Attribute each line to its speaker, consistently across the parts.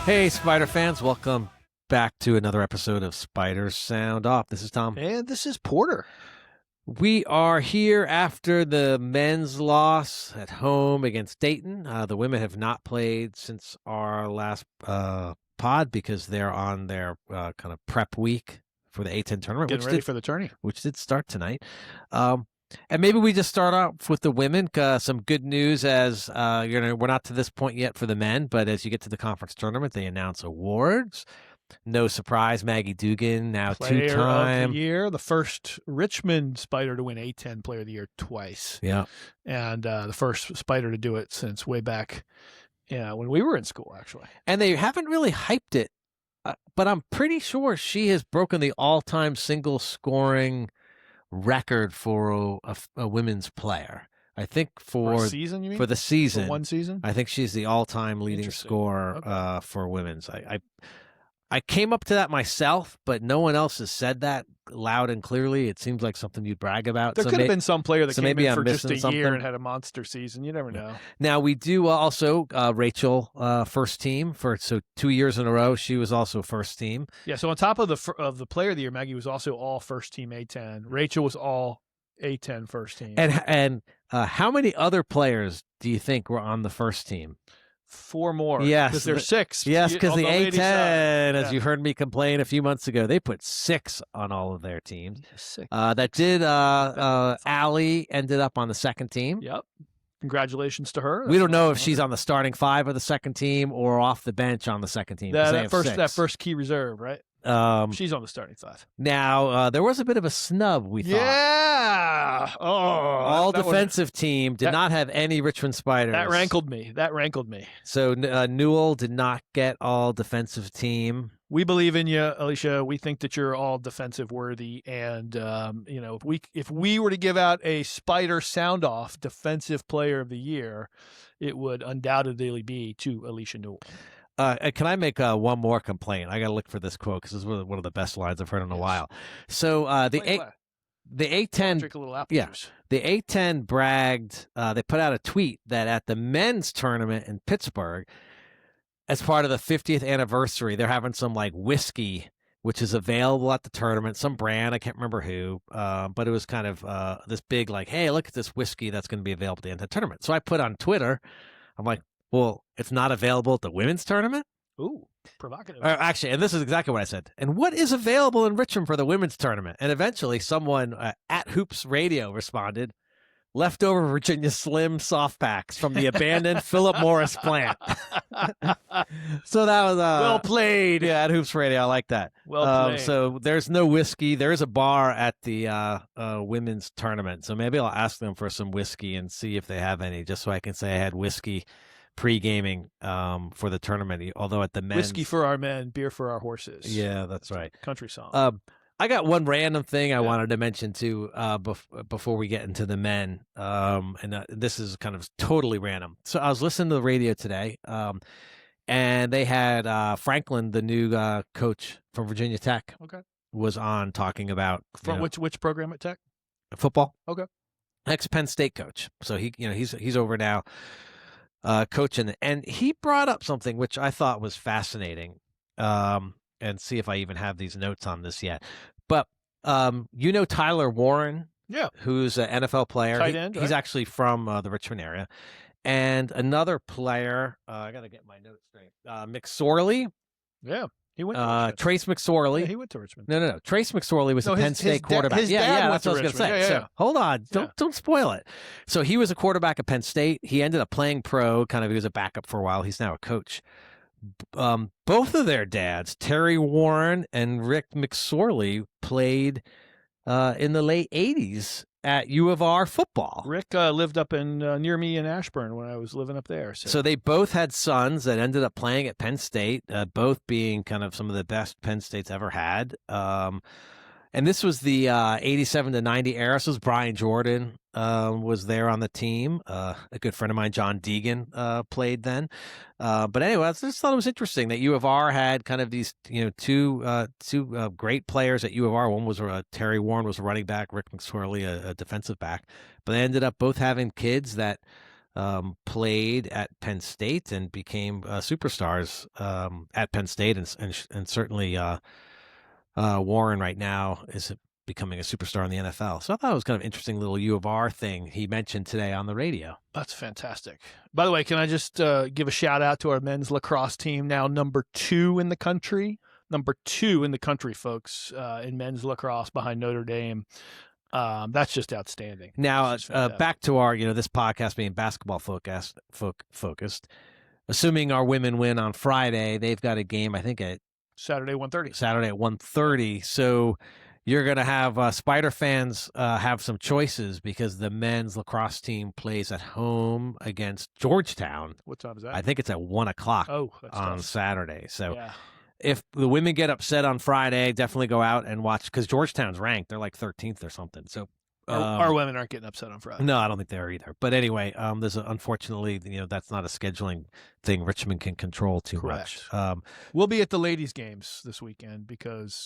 Speaker 1: Hey, Spider fans, welcome back to another episode of Spider Sound Off. This is Tom.
Speaker 2: And this is Porter.
Speaker 1: We are here after the men's loss at home against Dayton. The women have not played since our last pod because they're on their kind of prep week for the A-10 tournament.
Speaker 2: Getting ready for the tourney.
Speaker 1: Which did start tonight. And maybe we just start off with the women. Some good news as we're not to this point yet for the men, but as you get to the conference tournament, they announce awards. No surprise, Maggie Doogan, now
Speaker 2: Player
Speaker 1: two-time.
Speaker 2: of the year, the first Richmond Spider to win A-10 Player of the Year twice.
Speaker 1: Yeah.
Speaker 2: And the first Spider to do it since way back when we were in school, actually.
Speaker 1: And they haven't really hyped it, but I'm pretty sure she has broken the all-time single scoring record for a women's player. I think
Speaker 2: For a season, you mean?
Speaker 1: For the season.
Speaker 2: For one season?
Speaker 1: I think she's the all-time leading scorer for women's. I came up to that myself, but no one else has said that loud and clearly. It seems like something you'd brag about.
Speaker 2: There could have been some player that came in for just a year
Speaker 1: something.
Speaker 2: and had a monster season. You never know.
Speaker 1: Now, we do also, Rachel, first team. So 2 years in a row, she was also first team.
Speaker 2: Yeah, so on top of the Player of the Year, Maggie was also all first team A-10. Rachel was all A-10 first team.
Speaker 1: And how many other players do you think were on the first team?
Speaker 2: 4 more.
Speaker 1: Yes.
Speaker 2: Because there's 6.
Speaker 1: Yes, because the A-10, as
Speaker 2: yeah.
Speaker 1: you heard me complain a few months ago, they put 6 on all of their teams.
Speaker 2: 6.
Speaker 1: That did, Allie ended up on the second team.
Speaker 2: Yep. Congratulations to her.
Speaker 1: We don't know if she's on the starting 5 of the second team or off the bench on the second team.
Speaker 2: That first key reserve, right? She's on the starting 5.
Speaker 1: Now, there was a bit of a snub, we thought.
Speaker 2: Yeah. Oh,
Speaker 1: all defensive team did not have any Richmond Spiders.
Speaker 2: That rankled me.
Speaker 1: So Newell did not get all defensive team.
Speaker 2: We believe in you, Alicia. We think that you're all defensive worthy. And, if we were to give out a Spider Sound Off Defensive Player of the Year, it would undoubtedly be to Alicia Newell.
Speaker 1: Can I make one more complaint? I got to look for this quote because this is one of the best lines I've heard in a while. So the A-10,
Speaker 2: drink a little apple juice.
Speaker 1: The A-10 bragged. They put out a tweet that at the men's tournament in Pittsburgh, as part of the 50th anniversary, they're having some like whiskey, which is available at the tournament. Some brand, I can't remember who, but it was kind of this big like, hey, look at this whiskey that's going to be available at the end of the tournament. So I put on Twitter, I'm like, well, it's not available at the women's tournament?
Speaker 2: Ooh, provocative.
Speaker 1: Actually, and this is exactly what I said. And what is available in Richmond for the women's tournament? And eventually someone at Hoops Radio responded, leftover Virginia Slim soft packs from the abandoned Philip Morris plant. So that was
Speaker 2: well played.
Speaker 1: Yeah, at Hoops Radio. I like that.
Speaker 2: Well played.
Speaker 1: So there's no whiskey. There is a bar at the women's tournament. So maybe I'll ask them for some whiskey and see if they have any, just so I can say I had whiskey pre-gaming for the tournament, although at the men's...
Speaker 2: Whiskey for our men, beer for our horses.
Speaker 1: Yeah, that's right.
Speaker 2: Country song.
Speaker 1: I got one random thing I wanted to mention, too, before we get into the men, and this is kind of totally random. So I was listening to the radio today, and they had Franklin, the new coach from Virginia Tech, was on talking about...
Speaker 2: From which program at Tech?
Speaker 1: Football.
Speaker 2: Okay.
Speaker 1: Ex-Penn State coach. So he's over now. Coaching, and he brought up something which I thought was fascinating, and see if I even have these notes on this yet. But Tyler Warren, who's an NFL player.
Speaker 2: Tight end,
Speaker 1: He's actually from the Richmond area, and another player. I got to get my notes straight. McSorley.
Speaker 2: Yeah. He went to Richmond.
Speaker 1: Trace McSorley.
Speaker 2: Yeah, he went to Richmond.
Speaker 1: No. Trace McSorley was a Penn State quarterback.
Speaker 2: His dad
Speaker 1: that's what I was going to say. So, hold on. Don't spoil it. So he was a quarterback at Penn State. He ended up playing pro. He was a backup for a while. He's now a coach. Both of their dads, Terry Warren and Rick McSorley, played in the late 80s at U of R football.
Speaker 2: Rick lived up in near me in Ashburn when I was living up there. So
Speaker 1: they both had sons that ended up playing at Penn State, both being kind of some of the best Penn State's ever had. And this was the 87 to 90 era. So Brian Jordan was there on the team. A good friend of mine, John Deegan, played then. But anyway, I just thought it was interesting that U of R had kind of these, two great players at U of R. One was Terry Warren was a running back, Rick McSorley a defensive back. But they ended up both having kids that played at Penn State and became superstars at Penn State, and certainly Warren right now is becoming a superstar in the NFL. So I thought it was kind of an interesting little U of R thing he mentioned today on the radio.
Speaker 2: That's fantastic. By the way, can I just give a shout out to our men's lacrosse team, now number 2 in the country? Number 2 in the country, folks, in men's lacrosse behind Notre Dame. That's just outstanding.
Speaker 1: Now, back to our, this podcast being basketball focused. Assuming our women win on Friday, they've got a game, I think, at
Speaker 2: Saturday 1:30.
Speaker 1: Saturday at 1:30. So you're going to have Spider fans have some choices because the men's lacrosse team plays at home against Georgetown.
Speaker 2: What time is that?
Speaker 1: I think it's at 1 o'clock on
Speaker 2: tough.
Speaker 1: Saturday. So
Speaker 2: yeah.
Speaker 1: If the women get upset on Friday, definitely go out and watch, because Georgetown's ranked. They're like 13th or something. So
Speaker 2: our women aren't getting upset on Friday.
Speaker 1: No, I don't think they are either. But anyway, unfortunately, that's not a scheduling thing Richmond can control too
Speaker 2: Correct.
Speaker 1: much.
Speaker 2: We'll be at the ladies' games this weekend because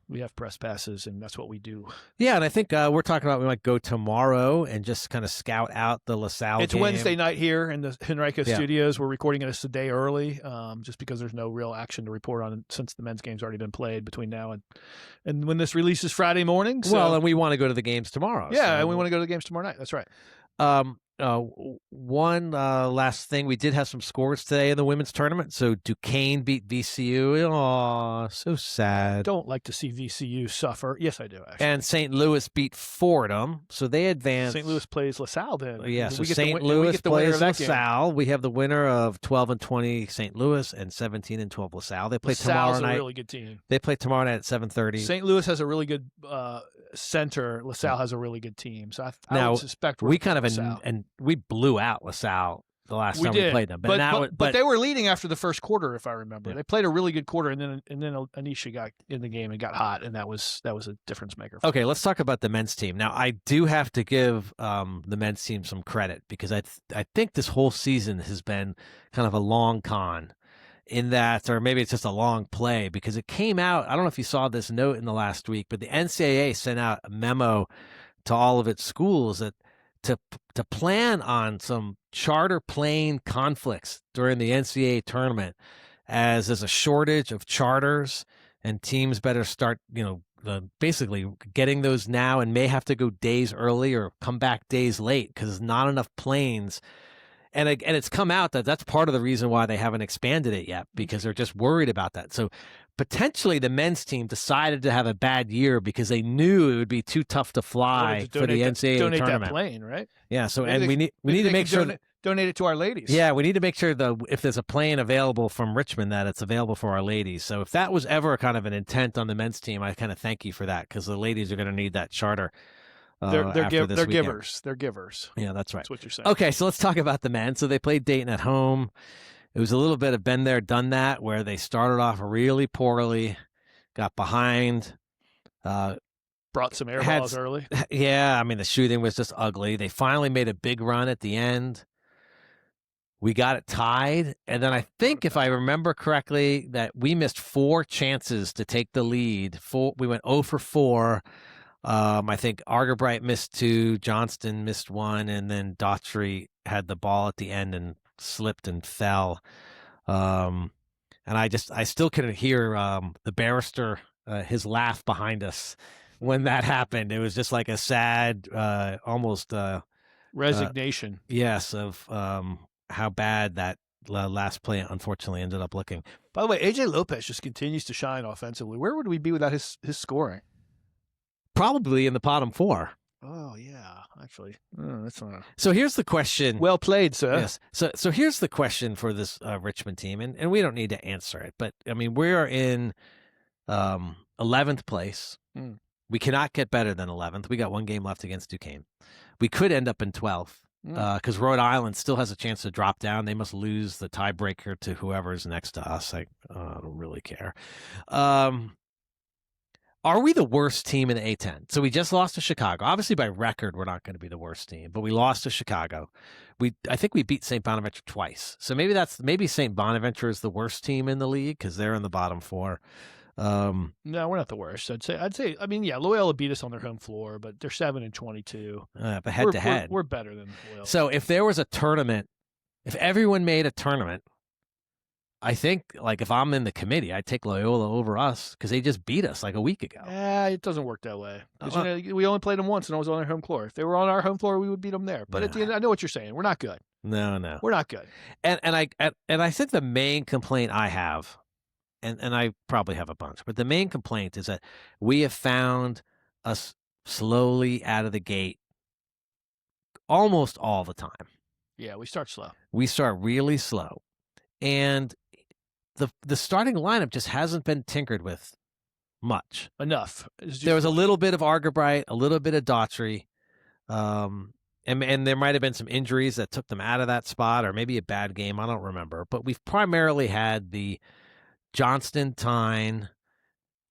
Speaker 2: we have press passes, and that's what we do.
Speaker 1: Yeah, and I think we're talking about we might go tomorrow and just kind of scout out the LaSalle
Speaker 2: It's
Speaker 1: game.
Speaker 2: Wednesday night here in the Henrico Studios. We're recording it a day early just because there's no real action to report on since the men's game's already been played between now and when this releases Friday morning. So.
Speaker 1: Well, and we want to go to the games tomorrow.
Speaker 2: Yeah, and we want to go to the games tomorrow night. That's right.
Speaker 1: One last thing, we did have some scores today in the women's tournament. So Duquesne beat VCU. Oh, so sad.
Speaker 2: I don't like to see VCU suffer. Yes, I do, actually.
Speaker 1: And St. Louis beat Fordham, so they advanced.
Speaker 2: St. Louis plays LaSalle then.
Speaker 1: Yeah, so St. Louis plays LaSalle. We have the winner of 12-20 St. Louis and 17-12 LaSalle. They play tomorrow night.
Speaker 2: A really good team.
Speaker 1: They play tomorrow night at 7:30.
Speaker 2: St. Louis has a really good center. LaSalle has a really good team. So I would suspect
Speaker 1: we kind of and we blew out LaSalle the last time we played them.
Speaker 2: But they were leading after the first quarter, if I remember. Yeah. They played a really good quarter, and then Anisha got in the game and got hot, and that was a difference maker.
Speaker 1: Okay, let's talk about the men's team. Now, I do have to give the men's team some credit because I think this whole season has been kind of a long con in that, or maybe it's just a long play, because it came out, I don't know if you saw this note in the last week, but the NCAA sent out a memo to all of its schools that to plan on some charter plane conflicts during the NCAA tournament, as there's a shortage of charters and teams better start, basically getting those now and may have to go days early or come back days late because there's not enough planes. And it's come out that that's part of the reason why they haven't expanded it yet, because they're just worried about that. So potentially the men's team decided to have a bad year because they knew it would be too tough to fly for the NCAA tournament.
Speaker 2: Donate that plane, right?
Speaker 1: Yeah. So we need to make sure
Speaker 2: donate it to our ladies.
Speaker 1: Yeah, we need to make sure that if there's a plane available from Richmond, that it's available for our ladies. So if that was ever kind of an intent on the men's team, I kind of thank you for that, because the ladies are going to need that charter.
Speaker 2: They're givers. They're givers.
Speaker 1: Yeah, that's right.
Speaker 2: That's what you're saying.
Speaker 1: Okay, so let's talk about the men. So they played Dayton at home. It was a little bit of been there, done that, where they started off really poorly, got behind.
Speaker 2: Brought some air balls early.
Speaker 1: Yeah, I mean, the shooting was just ugly. They finally made a big run at the end. We got it tied. And then I think, if I remember correctly, that we missed 4 chances to take the lead. We went 0 for 4. I think Argerbright missed 2, Johnston missed 1, and then Daughtry had the ball at the end and slipped and fell. And I still couldn't hear the barrister, his laugh behind us when that happened. It was just like a sad, almost
Speaker 2: resignation.
Speaker 1: Yes, of how bad that last play unfortunately ended up looking.
Speaker 2: By the way, AJ Lopez just continues to shine offensively. Where would we be without his scoring?
Speaker 1: Probably in the bottom 4.
Speaker 2: Oh yeah, actually, that's not.
Speaker 1: So here's the question.
Speaker 2: Well played, sir.
Speaker 1: Yes. So here's the question for this Richmond team, and we don't need to answer it, but I mean, we are in 11th place. We cannot get better than 11th. We got 1 game left against Duquesne. We could end up in 12th because Rhode Island still has a chance to drop down. They must lose the tiebreaker to whoever's next to us. I don't really care. Are we the worst team in the A-10? So we just lost to Chicago. Obviously, by record, we're not going to be the worst team, but we lost to Chicago. I think we beat St. Bonaventure twice. So maybe St. Bonaventure is the worst team in the league because they're in the bottom 4.
Speaker 2: No, we're not the worst. I'd say. I mean, yeah, Loyola beat us on their home floor, but they're 7-22.
Speaker 1: But head to head,
Speaker 2: we're better than Loyola.
Speaker 1: So if there was a tournament, if everyone made a tournament, I think, like, if I'm in the committee, I'd take Loyola over us because they just beat us like a week ago.
Speaker 2: Yeah, it doesn't work that way. We only played them once, and I was on their home floor. If they were on our home floor, we would beat them there. But at the end, I know what you're saying. We're not good.
Speaker 1: No,
Speaker 2: we're not good.
Speaker 1: And I think the main complaint I have, and I probably have a bunch, but the main complaint is that we have found us slowly out of the gate almost all the time.
Speaker 2: Yeah, we start slow.
Speaker 1: We start really slow, and the starting lineup just hasn't been tinkered with much.
Speaker 2: Enough.
Speaker 1: There was a little bit of Argerbright, a little bit of Daughtry, and there might have been some injuries that took them out of that spot, or maybe a bad game. I don't remember. But we've primarily had the Johnston, Tyne,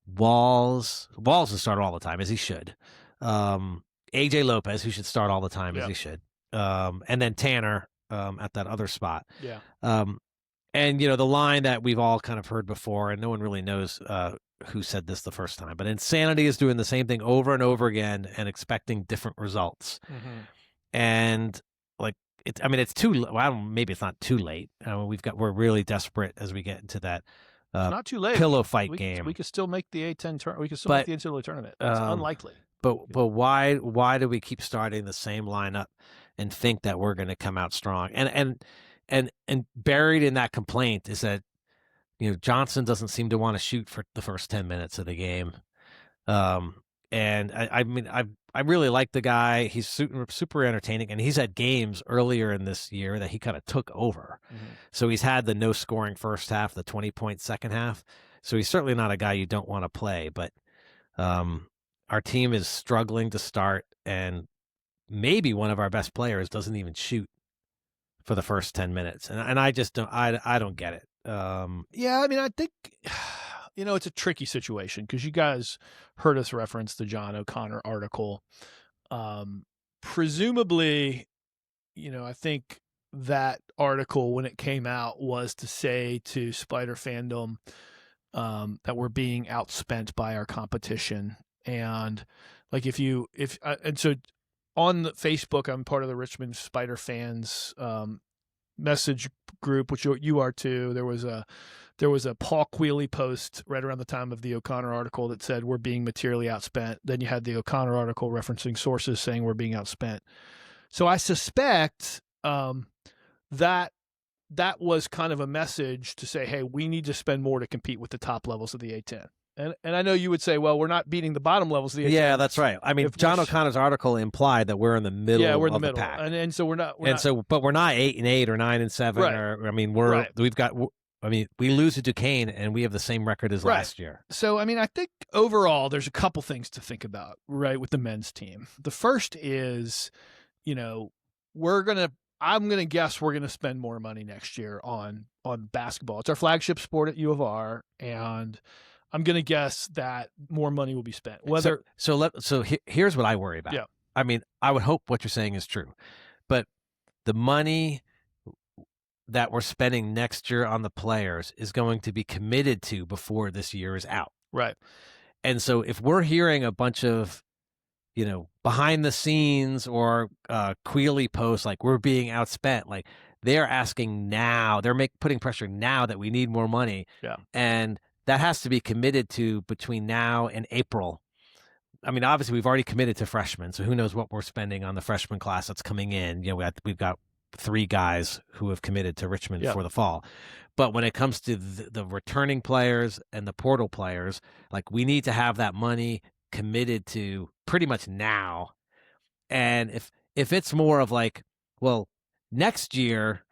Speaker 1: Walls has started all the time, as he should. AJ Lopez, who should start all the time, as he should. And then Tanner at that other spot.
Speaker 2: Yeah.
Speaker 1: And, the line that we've all kind of heard before, and no one really knows who said this the first time, but insanity is doing the same thing over and over again and expecting different results.
Speaker 2: Mm-hmm.
Speaker 1: And, like, it's too, well, maybe it's not too late. We're really desperate as we get into that
Speaker 2: it's not too late.
Speaker 1: Pillow fight game.
Speaker 2: We could still make the A-10 tournament. We could still make the NCAA tournament. It's unlikely.
Speaker 1: But why do we keep starting the same lineup and think that we're going to come out strong? And buried in that complaint is that Johnson doesn't seem to want to shoot for the first 10 minutes of the game. And I really like the guy. He's super entertaining, and he's had games earlier in this year that he kind of took over. Mm-hmm. So he's had the no scoring first half, the 20-point second half. So he's certainly not a guy you don't want to play. But our team is struggling to start, and maybe one of our best players doesn't even shoot for the first 10 minutes. And I just don't, I don't get it.
Speaker 2: Yeah, I mean, I think, it's a tricky situation because you guys heard us reference the John O'Connor article. Presumably, I think that article, when it came out, was to say to Spider fandom that we're being outspent by our competition. And like, and so on the Facebook, I'm part of the Richmond Spider fans message group, which you are too. There was a Paul Quealy post right around the time of the O'Connor article that said we're being materially outspent. Then you had the O'Connor article referencing sources saying we're being outspent. So I suspect that was kind of a message to say, hey, we need to spend more to compete with the top levels of the A-10. And I know you would say, well, we're not beating the bottom levels of the A-10.
Speaker 1: Yeah, that's right. I mean, John O'Connor's article implied that we're in the middle.
Speaker 2: Yeah, we're in the
Speaker 1: middle,
Speaker 2: pack. And so we're not.
Speaker 1: But we're not 8-8 or 9-7.
Speaker 2: Right.
Speaker 1: Or we lose to Duquesne, and we have the same record as last year.
Speaker 2: So I mean, I think overall there's a couple things to think about, right, with the men's team. The first is, I'm gonna guess we're gonna spend more money next year on basketball. It's our flagship sport at U of R, and I'm going to guess that more money will be spent.
Speaker 1: Here's what I worry about.
Speaker 2: Yeah.
Speaker 1: I mean, I would hope what you're saying is true, but the money that we're spending next year on the players is going to be committed to before this year is out.
Speaker 2: Right.
Speaker 1: And so if we're hearing a bunch of, behind the scenes or Quealy posts, like we're being outspent, like they're asking now, they're putting pressure now that we need more money.
Speaker 2: Yeah.
Speaker 1: And that has to be committed to between now and April. I mean, obviously, we've already committed to freshmen, so who knows what we're spending on the freshman class that's coming in. We've got 3 guys who have committed to Richmond for the fall. But when it comes to the returning players and the portal players, like, we need to have that money committed to pretty much now. And if it's more of like, well, next year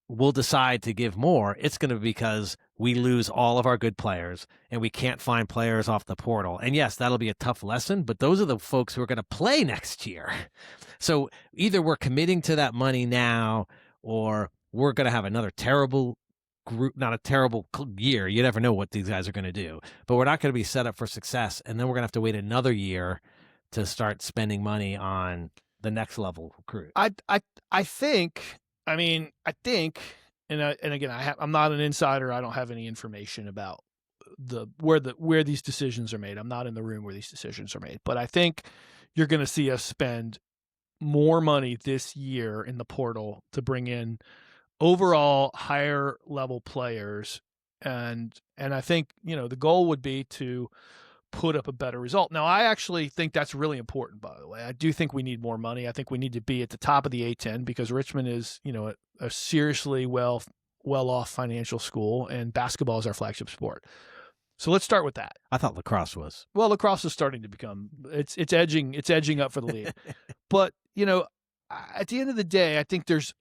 Speaker 1: we'll decide to give more, it's going to be because we lose all of our good players and we can't find players off the portal. And yes, that'll be a tough lesson, but those are the folks who are going to play next year. So either we're committing to that money now, or we're going to have another terrible group, not a terrible year. You never know what these guys are going to do, but we're not going to be set up for success. And then we're going to have to wait another year to start spending money on the next level recruit.
Speaker 2: I think, and again, I'm not an insider. I don't have any information about where these decisions are made. I'm not in the room where these decisions are made, but I think you're going to see us spend more money this year in the portal to bring in overall higher level players, and I think the goal would be to put up a better result. Now, I actually think that's really important, by the way. I do think we need more money. I think we need to be at the top of the A-10 because Richmond is, a seriously well-off financial school, and basketball is our flagship sport. So let's start with that.
Speaker 1: I thought lacrosse was.
Speaker 2: Well, lacrosse is starting to become it's edging up for the league. But, at the end of the day, I think there's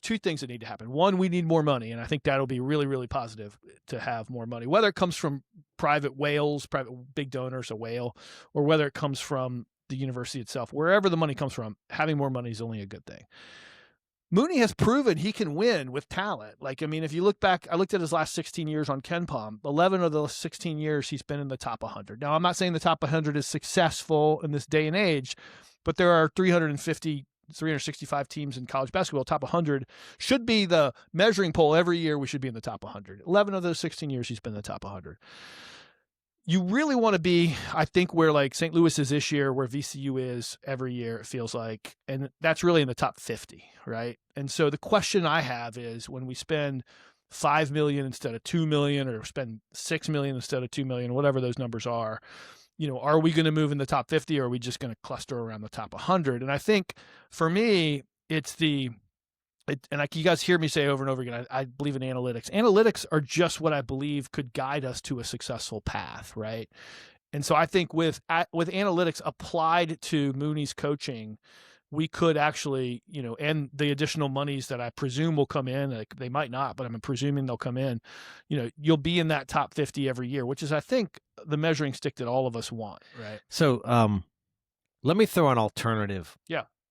Speaker 2: two things that need to happen. One, we need more money, and I think that'll be really, really positive to have more money, whether it comes from private big donors, a whale, or whether it comes from the university itself. Wherever the money comes from, having more money is only a good thing. Mooney has proven he can win with talent. If you look back, I looked at his last 16 years on KenPom. 11 of those 16 years, he's been in the top 100. Now, I'm not saying the top 100 is successful in this day and age, but there are 365 teams in college basketball. Top 100 should be the measuring pole. Every year we should be in the top 100. 11 of those 16 years he's been in the top 100. You really want to be, I think, where St. Louis is this year, where VCU is every year, it feels like, and that's really in the top 50, right? And so the question I have is, when we spend $5 million instead of $2 million, or spend $6 million instead of $2 million, whatever those numbers are we going to move in the top 50, or are we just going to cluster around the top 100? And I think for me, you guys hear me say over and over again, I believe in analytics. Analytics are just what I believe could guide us to a successful path, right? And so I think with analytics applied to Mooney's coaching, we could actually, and the additional monies that I presume will come in, they might not, but I'm presuming they'll come in, you'll be in that top 50 every year, which is, I think, the measuring stick that all of us want, right?
Speaker 1: So let me throw an alternative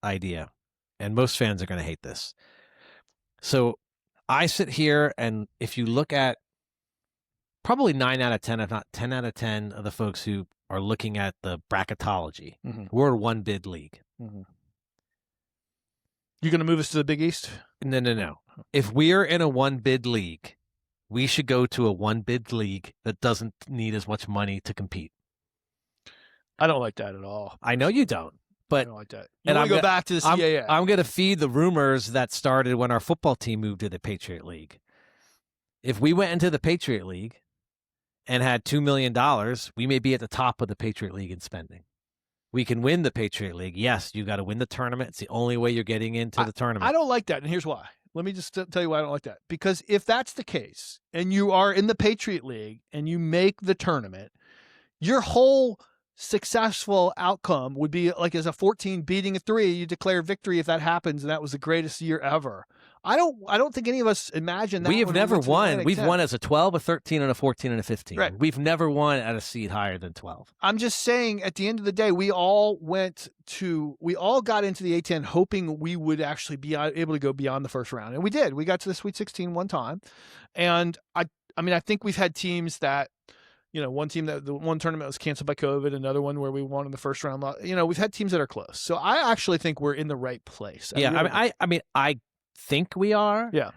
Speaker 1: idea, and most fans are going to hate this. So I sit here, and if you look at probably 9 out of 10, if not 10 out of 10 of the folks who are looking at the bracketology, we're a one bid league.
Speaker 2: Mm-hmm. You going to move us to the Big East?
Speaker 1: No. If we're in a one bid league, we should go to a one bid league that doesn't need as much money to compete.
Speaker 2: I don't like that at all.
Speaker 1: I know you don't. But
Speaker 2: I don't like that. You want to go back to the CAA.
Speaker 1: I'm going to feed the rumors that started when our football team moved to the Patriot League. If we went into the Patriot League and had $2 million, we may be at the top of the Patriot League in spending. We can win the Patriot League. Yes, you got to win the tournament. It's the only way you're getting into the tournament.
Speaker 2: I don't like that, and here's why. Let me just tell you why I don't like that. Because if that's the case, and you are in the Patriot League and you make the tournament, your whole successful outcome would be as a 14 beating a 3, you declare victory if that happens, and that was the greatest year ever. I don't think any of us imagine that.
Speaker 1: We have never won. We've won as a 12, a 13, and a 14, and a 15.
Speaker 2: Right.
Speaker 1: We've never won at a seed higher than 12.
Speaker 2: I'm just saying, at the end of the day, we all got into the A-10 hoping we would actually be able to go beyond the first round. And we did. We got to the Sweet 16 one time. And I think we've had teams that, one team that the one tournament was canceled by COVID, another one where we won in the first round. We've had teams that are close. So I actually think we're in the right place.
Speaker 1: I think we are.
Speaker 2: Yeah.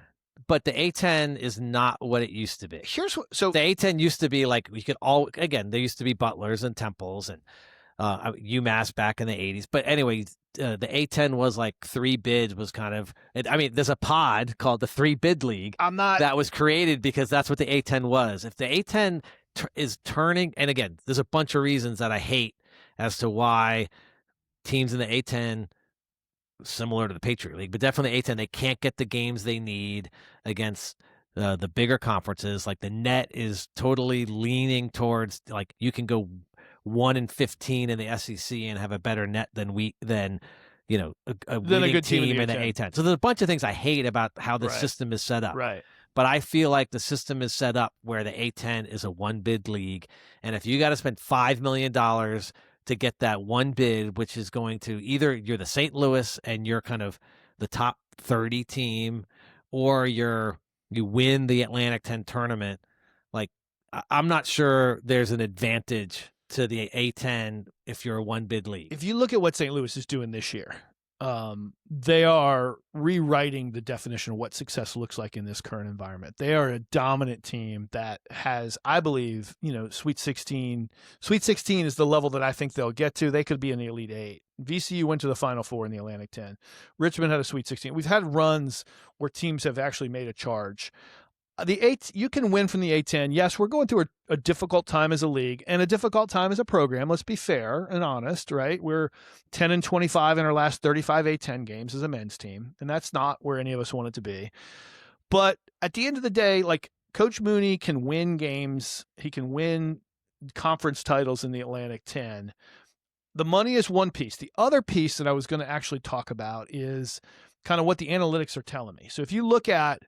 Speaker 1: But the A-10 is not what it used to be.
Speaker 2: So
Speaker 1: the A-10 used to be we could there used to be Butlers and Temples and UMass back in the 80s. But anyway, the A-10 was 3 bids was kind of, there's a pod called the 3 bid league that was created because that's what the A-10 was. If the A-10 is turning, and again, there's a bunch of reasons that I hate as to why teams in the A-10, similar to the Patriot League, but definitely A-10, they can't get the games they need against the bigger conferences. The net is totally leaning towards you can go 1-15 in the SEC and have a better net than a good team in the A-10. So there's a bunch of things I hate about how the system is set up.
Speaker 2: Right.
Speaker 1: But I feel like the system is set up where the A-10 is a one bid league, and if you got to spend $5 million to get that one bid, which is going to either you're the St. Louis and you're kind of the top 30 team, or you win the Atlantic 10 tournament. I'm not sure there's an advantage to the A-10 if you're a one bid league.
Speaker 2: If you look at what St. Louis is doing this year, they are rewriting the definition of what success looks like in this current environment. They are a dominant team that has, I believe, Sweet 16. Sweet 16 is the level that I think they'll get to. They could be in the Elite Eight. VCU went to the Final Four in the Atlantic 10. Richmond had a Sweet 16. We've had runs where teams have actually made a charge. You can win from the A-10. Yes, we're going through a difficult time as a league and a difficult time as a program. Let's be fair and honest, right? We're 10-25 in our last 35 A-10 games as a men's team, and that's not where any of us want it to be. But at the end of the day, like, Coach Mooney can win games. He can win conference titles in the Atlantic 10. The money is one piece. The other piece that I was going to actually talk about is kind of what the analytics are telling me. So if you look at,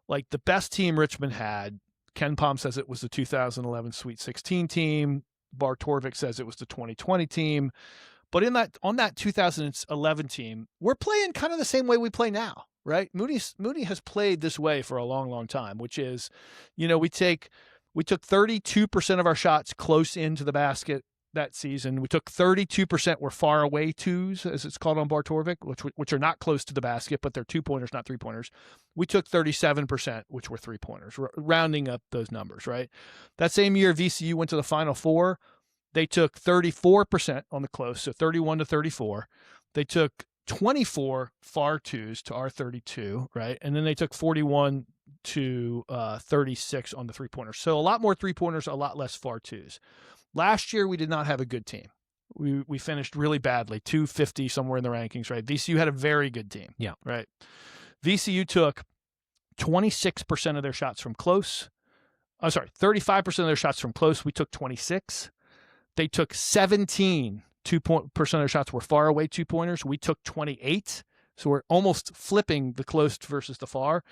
Speaker 2: like, the best team Richmond had, Ken Palm says it was the 2011 Sweet 16 team. Bar Torvik says it was the 2020 team. But on that 2011 team, we're playing kind of the same way we play now, right? Mooney has played this way for a long, long time, which is, we took 32% of our shots close into the basket that season. We took 32% were far away twos, as it's called on Bar Torvik, which are not close to the basket, but they're 2-pointers, not 3-pointers. We took 37%, which were 3-pointers, rounding up those numbers, right? That same year, VCU went to the Final Four. They took 34% on the close, so 31-34. They took 24 far twos to our 32, right? And then they took 41 to 36 on the 3-pointers. So a lot more 3-pointers, a lot less far twos. Last year, we did not have a good team. We finished really badly, 250 somewhere in the rankings, right? VCU had a very good team.
Speaker 1: Yeah.
Speaker 2: Right. VCU took 26% of their shots from close. 35% of their shots from close. We took 26. They took 17 2% of their shots were far away 2-pointers. We took 28. So we're almost flipping the close versus the far.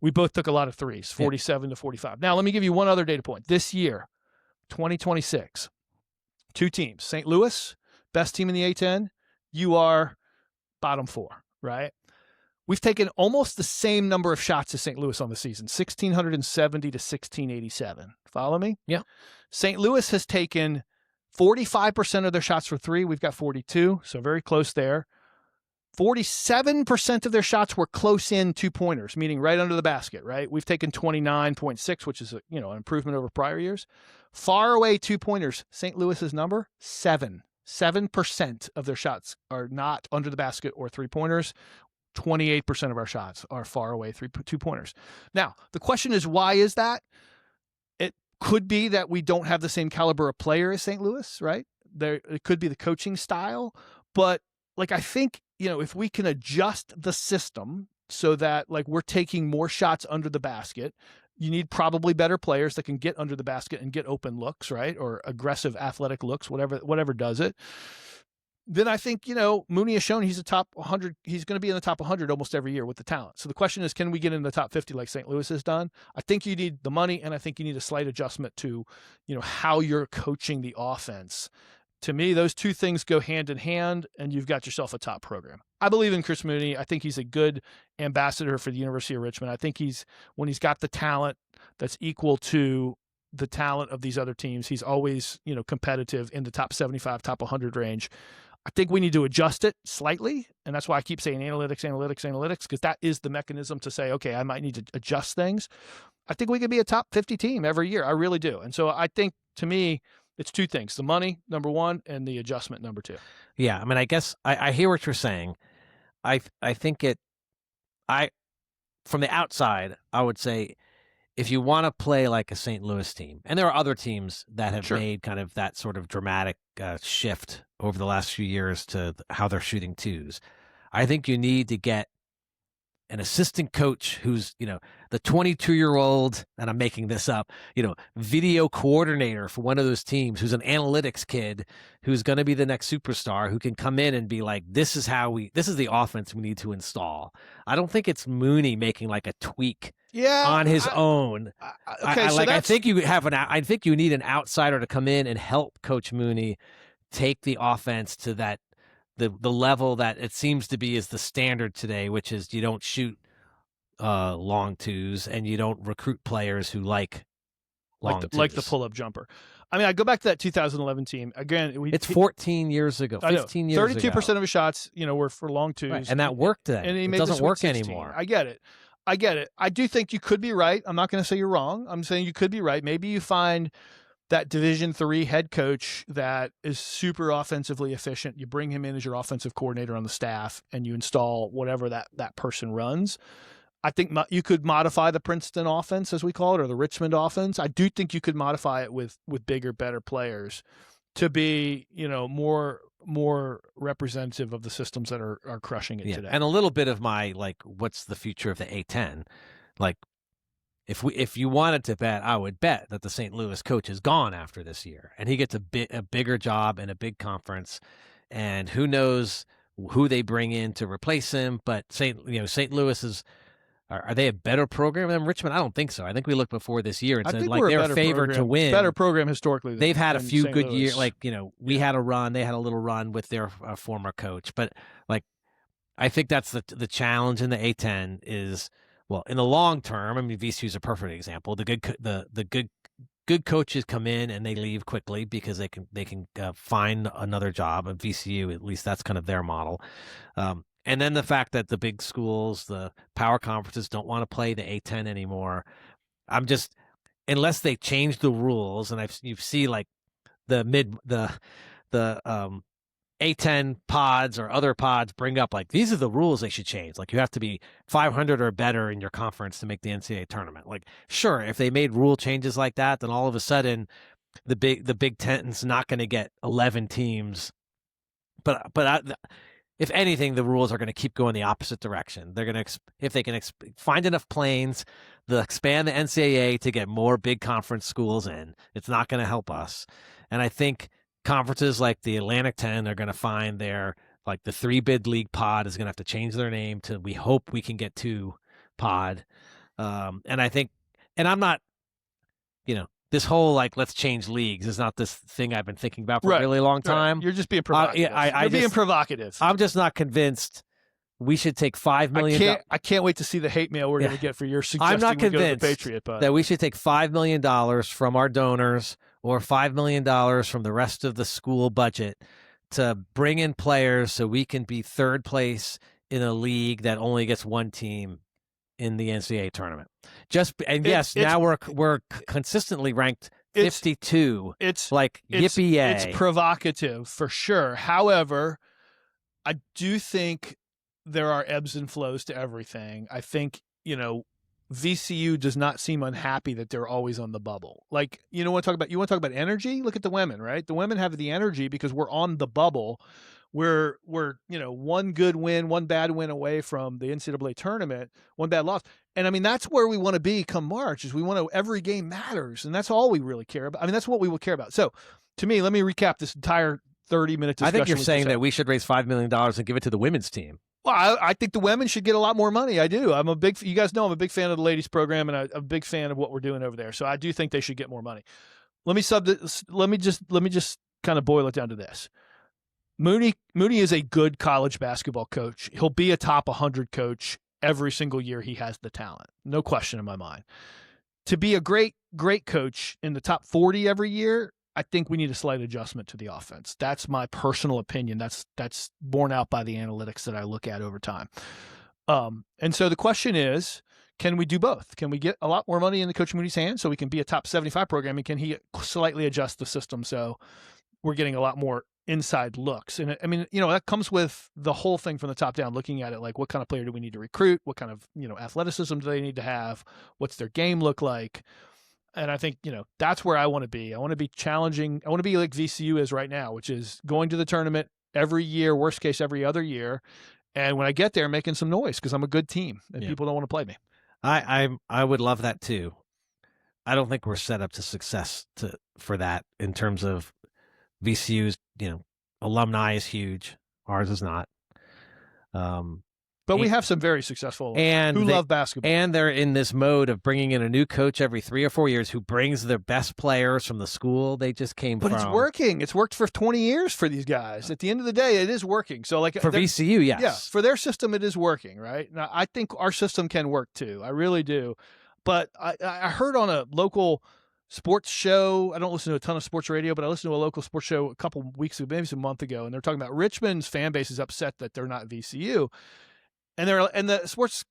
Speaker 2: We both took a lot of threes, 47-45. Now, let me give you one other data point. This year, 2026, 2 teams. St. Louis, best team in the A-10. You are bottom 4, right? We've taken almost the same number of shots as St. Louis on the season, 1,670 to 1,687. Follow me?
Speaker 1: Yeah.
Speaker 2: St. Louis has taken 45% of their shots for 3. We've got 42, so very close there. 47% of their shots were close in 2-pointers, meaning right under the basket, right? We've taken 29.6, which is an improvement over prior years. Far away 2-pointers, St. Louis's number, 7. 7% of their shots are not under the basket or 3-pointers. 28% of our shots are far away 2-pointers. Now, the question is, why is that? It could be that we don't have the same caliber of player as St. Louis, right? It could be the coaching style, but I think, if we can adjust the system so that, we're taking more shots under the basket, you need probably better players that can get under the basket and get open looks, right? Or aggressive athletic looks, whatever does it. Then I think, Mooney has shown he's a top 100. He's going to be in the top 100 almost every year with the talent. So the question is, can we get in the top 50 like St. Louis has done? I think you need the money, and I think you need a slight adjustment to, how you're coaching the offense. To me, those two things go hand in hand, and you've got yourself a top program. I believe in Chris Mooney. I think he's a good ambassador for the University of Richmond. I think when he's got the talent that's equal to the talent of these other teams, he's always, competitive in the top 75, top 100 range. I think we need to adjust it slightly, and that's why I keep saying analytics, because that is the mechanism to say, okay, I might need to adjust things. I think we could be a top 50 team every year. I really do. And so I think, to me, it's 2 things: the money, number 1, and the adjustment, number 2.
Speaker 1: Yeah, I mean, I guess I hear what you're saying. I think from the outside, I would say, if you want to play like a St. Louis team, and there are other teams that have made kind of that sort of dramatic shift over the last few years to how they're shooting twos, I think you need to get an assistant coach who's, the 22-year-old, and I'm making this up, video coordinator for one of those teams, who's an analytics kid, who's going to be the next superstar, who can come in and be like, this is the offense we need to install. I don't think it's Mooney making like a tweak on his own. I think you need an outsider to come in and help Coach Mooney take the offense to that the level that it seems to be is the standard today, which is you don't shoot long twos and you don't recruit players who like long twos.
Speaker 2: Like the pull-up jumper. I mean, I go back to that 2011 team again.
Speaker 1: It's 14 years ago, 15 years ago.
Speaker 2: 32% of his shots, were for long twos,
Speaker 1: right. And that worked then.
Speaker 2: And he
Speaker 1: it
Speaker 2: made
Speaker 1: doesn't work
Speaker 2: 16.
Speaker 1: anymore.
Speaker 2: I get it. I do think you could be right. I'm not going to say you're wrong. I'm saying you could be right. Maybe you find that Division III head coach that is super offensively efficient. You bring him in as your offensive coordinator on the staff, and you install whatever that person runs. I think you could modify the Princeton offense, as we call it, or the Richmond offense. I do think you could modify it with bigger, better players to be, more representative of the systems that are crushing it today.
Speaker 1: And a little bit of my, what's the future of the A-10? If you wanted to bet, I would bet that the St. Louis coach is gone after this year, and he gets a bigger job in a big conference, and who knows who they bring in to replace him. But St. Louis is. Are they a better program than Richmond? I don't think so. I think we looked before this year and said they're favored to win.
Speaker 2: Better program historically.
Speaker 1: They've had a few
Speaker 2: St.
Speaker 1: good
Speaker 2: Louis.
Speaker 1: years. We had a run. They had a little run with their former coach. But I think that's the challenge in the A-10 is, well, in the long term. I mean, VCU is a perfect example. The good coaches come in and they leave quickly because they can find another job. At VCU, at least that's kind of their model. And then the fact that the big schools, the power conferences, don't want to play the A-10 anymore. Unless they change the rules, and you see the A-10 pods or other pods bring up these are the rules they should change. You have to be 500 or better in your conference to make the NCAA tournament. Sure, if they made rule changes like that, then all of a sudden the Big Ten's not going to get 11 teams. But if anything, the rules are going to keep going the opposite direction. They're going to, if they can find enough planes, they'll expand the NCAA to get more big conference schools in. It's not going to help us. And I think conferences like the Atlantic 10 are going to find the 3-bid league pod is going to have to change their name to we hope we can get 2 pod. And I think, and I'm not, this whole let's change leagues is not this thing I've been thinking about for a really long time.
Speaker 2: Right. You're just being provocative. You're being provocative.
Speaker 1: I'm just not convinced we should take $5 million.
Speaker 2: I can't wait to see the hate mail we're going to get for your suggesting
Speaker 1: I'm not convinced
Speaker 2: we go to the Patriot pod.
Speaker 1: That we should take $5 million from our donors or $5 million from the rest of the school budget to bring in players so we can be third place in a league that only gets one team in the NCAA tournament. Now we're consistently ranked 52.
Speaker 2: It's
Speaker 1: yippee yay.
Speaker 2: It's provocative for sure. However, I do think there are ebbs and flows to everything. I think, VCU does not seem unhappy that they're always on the bubble. You want to talk about energy? Look at the women, right? The women have the energy because we're on the bubble. We're one good win, one bad win away from the NCAA tournament, one bad loss. And I mean, that's where we want to be come March is every game matters. And that's all we really care about. I mean, that's what we will care about. So to me, let me recap this entire 30-minute discussion.
Speaker 1: I think you're saying that we should raise $5 million and give it to the women's team.
Speaker 2: Well, I think the women should get a lot more money. I do. You guys know I'm a big fan of the ladies program, and I'm a big fan of what we're doing over there. So I do think they should get more money. Let me just kind of boil it down to this. Mooney is a good college basketball coach. He'll be a top 100 coach every single year he has the talent. No question in my mind. To be a great coach in the top 40 every year, I think we need a slight adjustment to the offense. That's my personal opinion. That's borne out by the analytics that I look at over time. And so the question is, can we do both? Can we get a lot more money in the Coach Mooney's hands so we can be a top 75 program? And can he slightly adjust the system so we're getting a lot more inside looks? And I mean, that comes with the whole thing from the top down, looking at it what kind of player do we need to recruit? What kind of, athleticism do they need to have? What's their game look like? And I think, that's where I want to be. I want to be challenging. I want to be like VCU is right now, which is going to the tournament every year, worst case every other year. And when I get there, making some noise because I'm a good team and people don't want to play me.
Speaker 1: I would love that too. I don't think we're set up to success for that in terms of VCU's, alumni is huge. Ours is not.
Speaker 2: But we have some very successful
Speaker 1: who
Speaker 2: love basketball.
Speaker 1: And they're in this mode of bringing in a new coach every 3 or 4 years who brings their best players from the school they just came from.
Speaker 2: But it's working. It's worked for 20 years for these guys. At the end of the day, it is working. So
Speaker 1: for VCU, yes.
Speaker 2: Yeah, for their system, it is working, right? Now, I think our system can work too. I really do. But I heard on a local sports show. I don't listen to a ton of sports radio, but I listened to a local sports show a couple weeks ago, maybe a month ago, and they're talking about Richmond's fan base is upset that they're not VCU. And the sports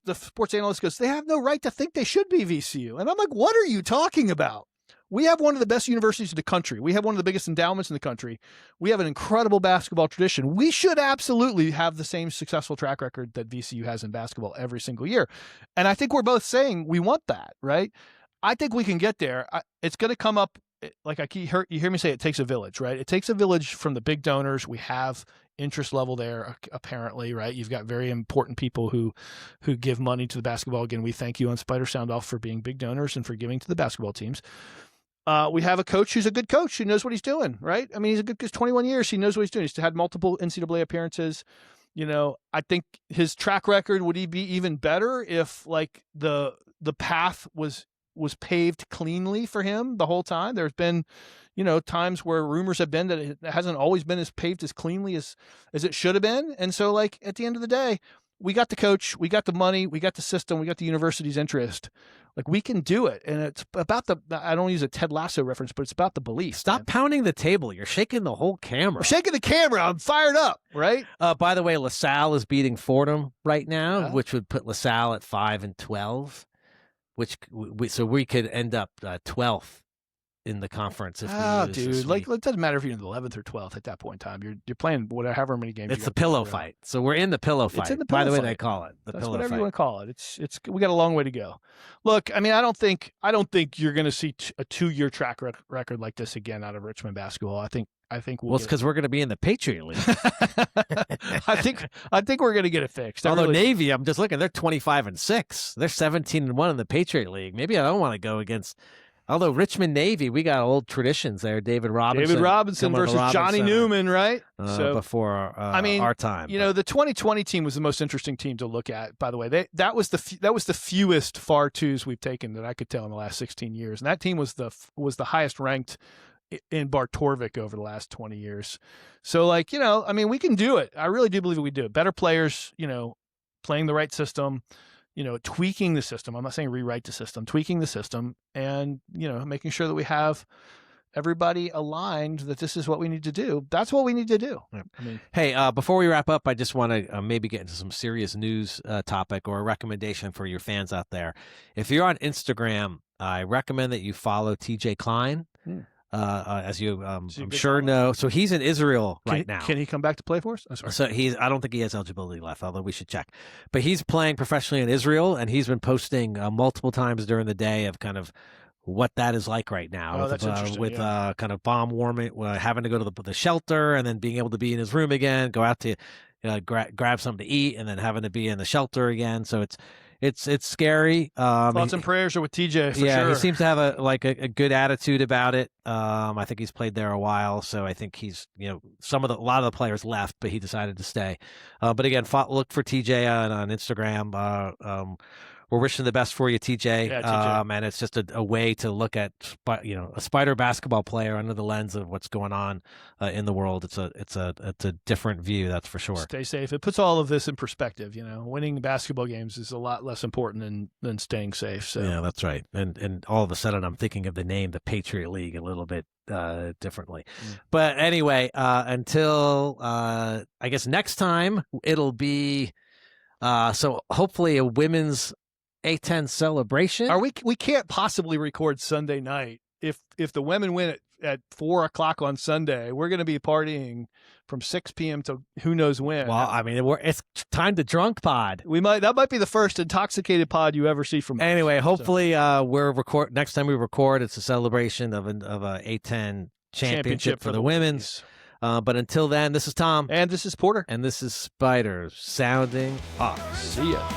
Speaker 2: analyst goes, they have no right to think they should be VCU. And I'm like, what are you talking about? We have one of the best universities in the country. We have one of the biggest endowments in the country. We have an incredible basketball tradition. We should absolutely have the same successful track record that VCU has in basketball every single year. And I think we're both saying we want that, right? I think we can get there. It's going to come up, like you hear me say, it takes a village, right? It takes a village from the big donors. We have interest level there, apparently, right? You've got very important people who give money to the basketball. Again, we thank you on Spider Sound Off for being big donors and for giving to the basketball teams. We have a coach who's a good coach who knows what he's doing, right? I mean, he's 21 years. He knows what he's doing. He's had multiple NCAA appearances. I think his track record would be even better if like the path was paved cleanly for him the whole time. There's been, times where rumors have been that it hasn't always been as paved as cleanly as it should have been. And so like at the end of the day, we got the coach, we got the money, we got the system, we got the university's interest. Like we can do it. And it's about I don't use a Ted Lasso reference, but it's about the belief.
Speaker 1: Stop pounding the table. You're shaking the whole camera.
Speaker 2: We're shaking the camera. I'm fired up, right?
Speaker 1: By the way, LaSalle is beating Fordham right now, which would put LaSalle at 5-12, so we could end up 12th in the conference. If we lose
Speaker 2: dude,
Speaker 1: this
Speaker 2: like
Speaker 1: week.
Speaker 2: it doesn't matter if you're in the 11th or 12th at that point in time. You're playing however many games.
Speaker 1: It's the pillow fight. So we're in the pillow fight.
Speaker 2: It's in the pillow
Speaker 1: By the way,
Speaker 2: fight.
Speaker 1: they call it the
Speaker 2: That's
Speaker 1: pillow
Speaker 2: whatever
Speaker 1: fight.
Speaker 2: you want to call it. It's we got a long way to go. Look, I mean, I don't think you're going to see a 2-year track record like this again out of Richmond basketball. I think
Speaker 1: Well, it's because we're going to be in the Patriot League.
Speaker 2: I think we're going to get it fixed.
Speaker 1: Although Navy, I'm just looking, they're 25-6. They're 17-1 in the Patriot League. Maybe I don't want to go against. Although Richmond Navy, we got old traditions there. David Robinson
Speaker 2: versus Johnny Newman, right?
Speaker 1: Before our time.
Speaker 2: The 2020 team was the most interesting team to look at. By the way, that was the fewest far twos we've taken that I could tell in the last 16 years, and that team was the highest ranked in Bartorvik over the last 20 years. So, we can do it. I really do believe we do it. Better players, playing the right system. Tweaking the system. I'm not saying rewrite the system, tweaking the system and, making sure that we have everybody aligned that this is what we need to do. That's what we need to do.
Speaker 1: Yeah. Hey, before we wrap up, I just want to maybe get into some serious news topic or a recommendation for your fans out there. If you're on Instagram, I recommend that you follow TJ Klein. As you, I'm sure know. So he's in Israel right now.
Speaker 2: Can he come back to play for us?
Speaker 1: So I don't think he has eligibility left, although we should check. But he's playing professionally in Israel, and he's been posting multiple times during the day of kind of what that is like right now.
Speaker 2: Oh, that's interesting.
Speaker 1: With kind of bomb warming, having to go to the shelter, and then being able to be in his room again, go out to grab something to eat, and then having to be in the shelter again. So it's scary.
Speaker 2: Thoughts and prayers are with TJ for sure.
Speaker 1: He seems to have a good attitude about it. I think he's played there a while, so I think he's a lot of the players left, but he decided to stay. But again, look for TJ on Instagram. We're wishing the best for you, TJ.
Speaker 2: Yeah, TJ.
Speaker 1: And it's just a way to look at a Spider basketball player under the lens of what's going on in the world. It's a different view, that's for sure.
Speaker 2: Stay safe. It puts all of this in perspective. Winning basketball games is a lot less important than staying safe. So
Speaker 1: yeah, that's right. And all of a sudden, I'm thinking of the name, the Patriot League, a little bit differently. But anyway, until I guess next time, it'll be so hopefully a women's A-10 celebration.
Speaker 2: We can't possibly record Sunday night. If the women win at 4:00 on Sunday, we're going to be partying from 6 p.m. to who knows when.
Speaker 1: Well, I mean, it's time to drunk pod.
Speaker 2: That might be the first intoxicated pod you ever see from us.
Speaker 1: Anyway, hopefully next time we record, it's a celebration of a A-10 championship for the women's. But until then, this is Tom.
Speaker 2: And this is Porter.
Speaker 1: And this is Spider sounding off.
Speaker 2: See ya.